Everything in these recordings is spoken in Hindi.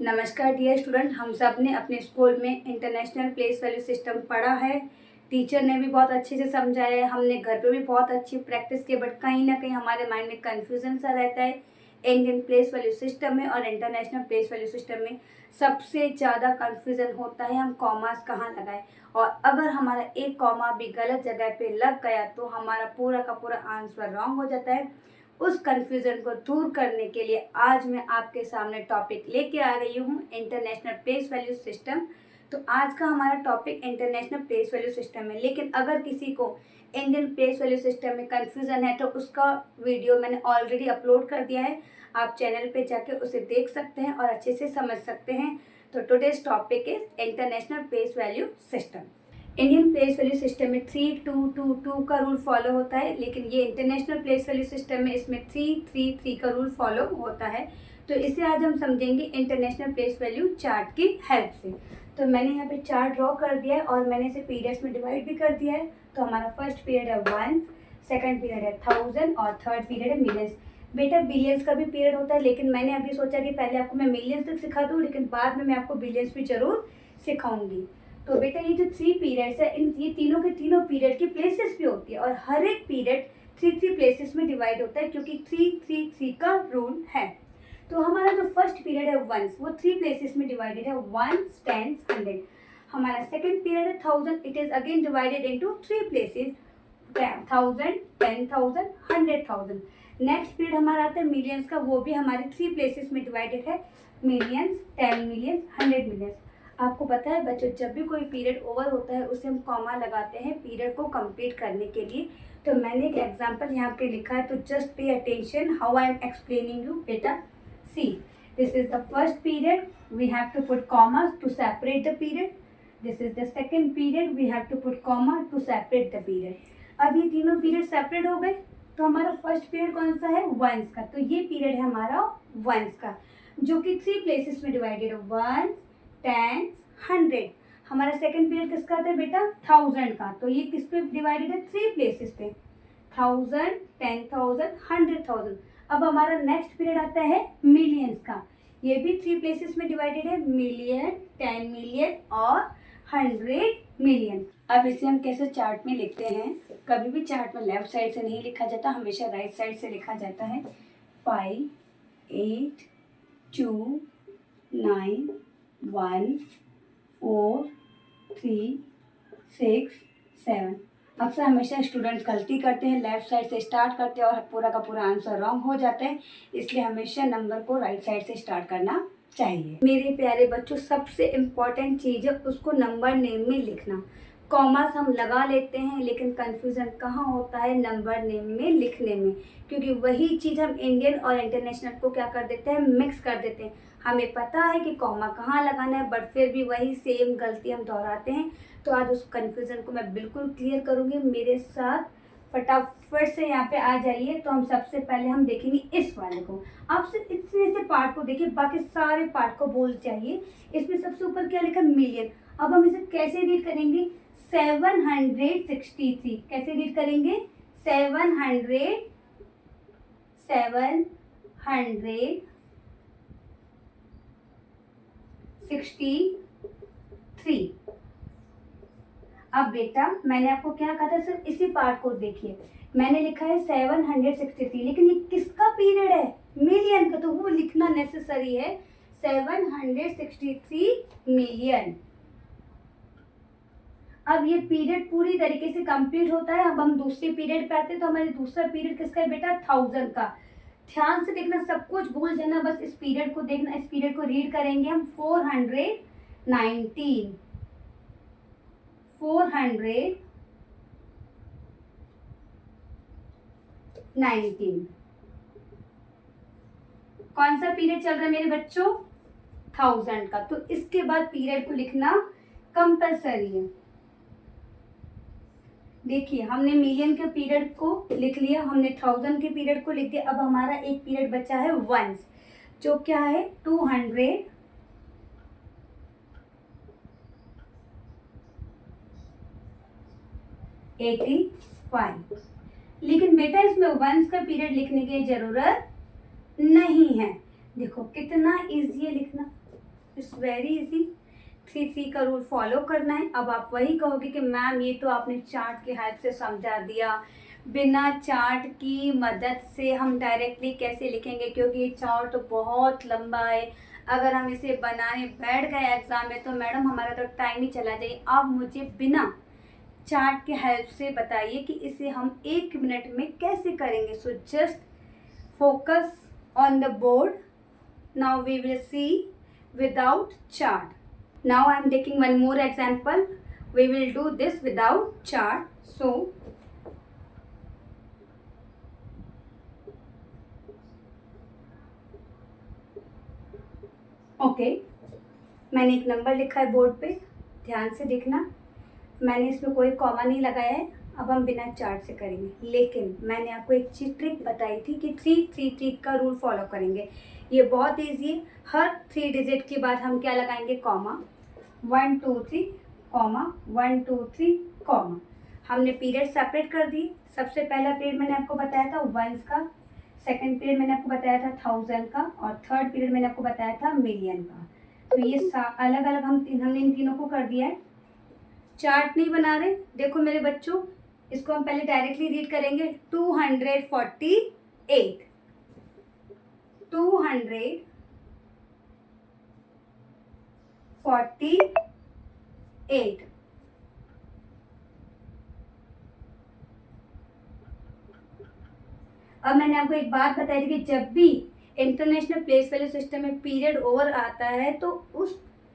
नमस्कार डियर स्टूडेंट, हम सब ने अपने स्कूल में इंटरनेशनल प्लेस वैल्यू सिस्टम पढ़ा है। टीचर ने भी बहुत अच्छे से समझाया है, हमने घर पे भी बहुत अच्छी प्रैक्टिस की, बट कहीं ना कहीं हमारे माइंड में कन्फ्यूजन सा रहता है। इंडियन प्लेस वैल्यू सिस्टम में और इंटरनेशनल प्लेस वैल्यू सिस्टम में सबसे ज़्यादा कन्फ्यूजन होता है हम कॉमास कहाँ लगाएं, और अगर हमारा एक कॉमा भी गलत जगह पे लग गया तो हमारा पूरा का पूरा आंसर रॉन्ग हो जाता है। उस कन्फ्यूज़न को दूर करने के लिए आज मैं आपके सामने टॉपिक लेके आ रही हूँ इंटरनेशनल प्लेस वैल्यू सिस्टम। तो आज का हमारा topic international place value system है, लेकिन अगर किसी को इंडियन प्लेस वैल्यू सिस्टम में कन्फ्यूज़न है तो उसका वीडियो मैंने ऑलरेडी अपलोड कर दिया है, आप चैनल पे जाके उसे देख सकते हैं और अच्छे से समझ सकते हैं। तो today's topic is international place value system. Indian place value system में 3-2-2-2 का रूल फॉलो होता है, लेकिन ये इंटरनेशनल प्लेस वैल्यू सिस्टम में इसमें 3-3-3 का रूल फॉलो होता है। तो इसे आज हम समझेंगे इंटरनेशनल प्लेस वैल्यू चार्ट की हेल्प से। तो मैंने यहाँ पे चार्ट ड्रॉ कर दिया है और मैंने इसे पीरियड्स में डिवाइड भी कर दिया है। तो हमारा फर्स्ट पीरियड है 1, सेकेंड पीरियड है 1000 और थर्ड पीरियड है मिलियंस। बेटा बिलियंस का भी पीरियड होता है, लेकिन मैंने अभी सोचा कि पहले आपको मैं मिलियंस तक सिखा दूँ, लेकिन बाद में मैं आपको बिलियंस भी जरूर सिखाऊंगी। तो बेटा ये जो 3 पीरियड्स है, इन ये तीनों के तीनों पीरियड की प्लेसेस भी होती है और हर एक पीरियड 3-3 प्लेसेस में डिवाइड होता है, क्योंकि 3-3-3 का रूल है। तो हमारा जो फर्स्ट पीरियड है वंस, वो 3 प्लेसेस में डिवाइडेड है, 1, 10, 100। हमारा सेकंड पीरियड है 1000, it is again divided into 3 places, 1000, 10,000, 100,000। Next period हमारा आता है मिलियंस का, वो भी हमारे 3 प्लेसेस में डिवाइडेड है, मिलियंस, 10 मिलियंस, 100 मिलियंस। आपको पता है बच्चों, जब भी कोई पीरियड ओवर होता है उसे हम कॉमा लगाते हैं पीरियड को कंप्लीट करने के लिए। तो मैंने एक एग्जांपल यहाँ पे लिखा है, तो just pay attention how I am explaining you. बेटा see, this is the first period, we have to put commas to separate the period. This is the second period, we have to put comma to separate the period. अब ये तीनों पीरियड सेपरेट हो गए, तो हमारा फर्स्ट पीरियड कौन सा है, वंस का। तो ये पीरियड है हमारा वंस का, जो कि 3 प्लेसेस में डिवाइडेड है, 1, 10, 100। हमारा सेकंड पीरियड किसका आता है बेटा, 1000 का। तो ये किस पे डिवाइडेड है, 3 प्लेसेस पे, 1000, 10,000, 100,000। अब हमारा नेक्स्ट पीरियड आता है मिलियंस का, ये भी 3 प्लेसेस में डिवाइडेड है, मिलियन, 10 मिलियन और 100 मिलियन। अब इसे हम कैसे चार्ट में लिखते हैं, कभी भी चार्ट में लेफ्ट साइड से नहीं लिखा जाता, हमेशा राइट साइड से लिखा जाता है। 5, 8, 2, 9, 1, 4, 3, 6, 7। अक्सर हमेशा स्टूडेंट्स गलती करते हैं, लेफ्ट साइड से स्टार्ट करते हैं और पूरा का पूरा आंसर रॉन्ग हो जाता है, इसलिए हमेशा नंबर को राइट साइड से स्टार्ट करना चाहिए। मेरे प्यारे बच्चों, सबसे इम्पॉर्टेंट चीज़ है उसको नंबर नेम में लिखना। कॉमास हम लगा लेते हैं, लेकिन कन्फ्यूज़न कहाँ होता है, नंबर नेम में लिखने में, क्योंकि वही चीज़ हम इंडियन और इंटरनेशनल को क्या कर देते हैं, मिक्स कर देते हैं। हमें पता है कि कॉमा कहाँ लगाना है, बट फिर भी वही सेम गलती हम दोहराते हैं। तो आज उस कन्फ्यूज़न को मैं बिल्कुल क्लियर करूँगी, मेरे साथ फटाफट से यहाँ पे आ जाइए। तो हम सबसे पहले हम देखेंगे इस वाले को। आप सिर्फ इतने से पार्ट को देखिए, बाकी सारे पार्ट को भूल जाइए। इसमें सबसे ऊपर क्या लिखा, मिलियन। अब हम इसे कैसे रीड करेंगे, 763। कैसे रीड करेंगे, 763। अब बेटा मैंने आपको क्या कहा था, सिर्फ इसी पार्ट को देखिए। मैंने लिखा है 763, लेकिन ये किसका पीरियड है, मिलियन का, तो वो लिखना नेसेसरी है, 763 मिलियन। अब ये पीरियड पूरी तरीके से कंप्लीट होता है। अब हम दूसरे पीरियड पे आते हैं, तो हमारे दूसरा पीरियड किसका है बेटा, 1000 का। ध्यान से देखना, सब कुछ भूल जाना, बस इस पीरियड को देखना। इस पीरियड को रीड करेंगे हम 419। कौन सा पीरियड चल रहा है मेरे बच्चों, 1000 का। तो इसके बाद पीरियड को लिखना कंपलसरी है। देखिए हमने मिलियन के पीरियड को लिख लिया, हमने 1000 के पीरियड को लिख दिया। अब हमारा एक पीरियड बचा है वंस, जो क्या है 285। लेकिन बेटा इसमें वंस का पीरियड लिखने की जरूरत नहीं है। देखो कितना इजी है लिखना, वेरी इजी। 3-3 का रूल फॉलो करना है। अब आप वही कहोगे कि मैम ये तो आपने चार्ट की हेल्प से समझा दिया, बिना चार्ट की मदद से हम डायरेक्टली कैसे लिखेंगे, क्योंकि ये चार्ट तो बहुत लंबा है। अगर हम इसे बनाने बैठ गए एग्जाम में तो मैडम हमारा तो टाइम ही चला जाए। आप मुझे बिना चार्ट की हेल्प से बताइए कि इसे हम 1 मिनट में कैसे करेंगे। So just focus on the board. Now we will see without chart. Now I am taking one more example. We will do this without chart. So okay, मैंने एक नंबर लिखा है बोर्ड पे, ध्यान से देखना। मैंने इसमें कोई कॉमा नहीं लगाया है। अब हम बिना चार्ट से करेंगे, लेकिन मैंने आपको एक चीज ट्रिक बताई थी कि 3-3-3 का रूल फॉलो करेंगे। ये बहुत ईजी है। हर 3 डिजिट के बाद हम क्या लगाएंगे, कॉमा। 1 2 3 comma 1 2 3 comma. हमने पीरियड सेपरेट कर दिए। सबसे पहला पीरियड मैंने आपको बताया था वंस का, सेकंड पीरियड मैंने आपको बताया था 1000 का, और थर्ड पीरियड मैंने आपको बताया था मिलियन का। तो ये अलग अलग हमने इन तीनों को कर दिया है। चार्ट नहीं बना रहे, देखो मेरे बच्चों, इसको हम पहले डायरेक्टली रीड करेंगे। 248 248। अब मैंने आपको एक बात बताई थी कि जब भी इंटरनेशनल प्लेस वैल्यू सिस्टम में पीरियड ओवर आता है तो उस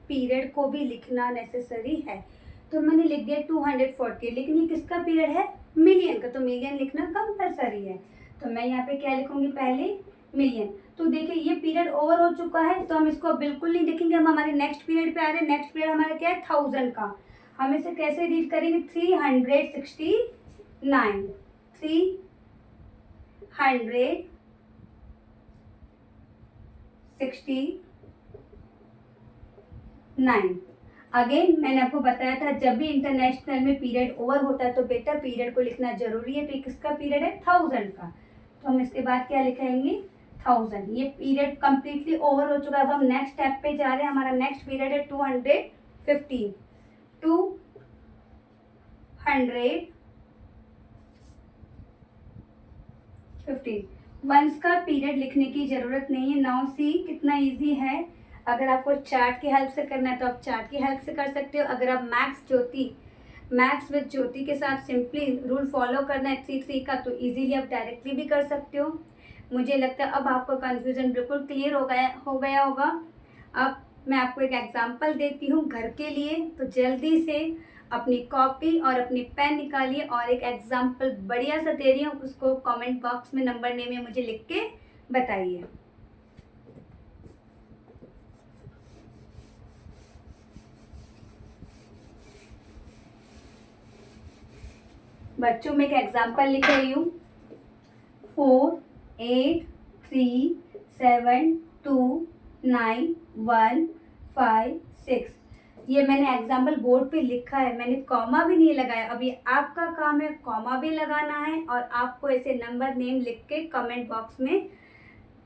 पीरियड को भी लिखना नेसेसरी है। तो मैंने लिख दिया 240, लेकिन ये किसका पीरियड है, मिलियन का, तो मिलियन लिखना कंपलसरी है। तो मैं यहाँ पे क्या लिखूंगी, पहले मिलियन। तो देखिए ये पीरियड ओवर हो चुका है, तो हम इसको बिल्कुल नहीं लिखेंगे, हम हमारे नेक्स्ट पीरियड पे आ रहे हैं। नेक्स्ट पीरियड हमारा क्या है, 1000 का। हम इसे कैसे रीड करेंगे, 369 369। अगेन मैंने आपको बताया था जब भी इंटरनेशनल में पीरियड ओवर होता है तो बेटा पीरियड को लिखना जरूरी है। तो ये किसका पीरियड है, 1000 का। तो हम इसके बाद क्या लिखेंगे, 1000। ये पीरियड कंप्लीटली ओवर हो चुका है। अब हम नेक्स्ट स्टेप पे जा रहे हैं। हमारा नेक्स्ट पीरियड है 215। 215 वंस का पीरियड लिखने की जरूरत नहीं है। नाउ सी कितना इजी है। अगर आपको चार्ट की हेल्प से करना है तो आप चार्ट की हेल्प से कर सकते हो। अगर आप मैथ्स विद ज्योति के साथ सिंपली रूल फॉलो करना है 3-3 का, तो इजीली आप डायरेक्टली भी कर सकते हो। मुझे लगता है अब आपको कन्फ्यूजन बिल्कुल क्लियर हो गया होगा। अब मैं आपको एक एग्जांपल देती हूँ घर के लिए, तो जल्दी से अपनी कॉपी और अपनी पेन निकालिए और एक एग्जांपल बढ़िया सा दे रही हूँ, उसको कमेंट बॉक्स में नंबर नेम में मुझे लिख के बताइए। बच्चों में एक एग्जांपल लिख रही हूँ, 4 8 3 7 2 9 1 5 6। ये मैंने एग्जाम्पल बोर्ड पे लिखा है, मैंने कॉमा भी नहीं लगाया। अब ये आपका काम है कॉमा भी लगाना है और आपको ऐसे नंबर नेम लिख के कमेंट बॉक्स में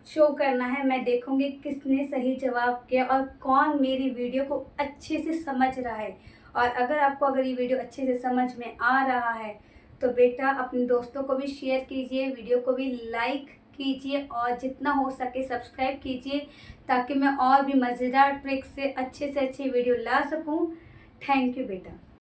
शो करना है। मैं देखूंगी किसने सही जवाब किया और कौन मेरी वीडियो को अच्छे से समझ रहा है। और अगर ये वीडियो अच्छे से समझ में आ रहा है तो बेटा अपने दोस्तों को भी शेयर कीजिए, वीडियो को भी लाइक कीजिए और जितना हो सके सब्सक्राइब कीजिए, ताकि मैं और भी मज़ेदार ट्रिक्स से अच्छे वीडियो ला सकूं। थैंक यू बेटा।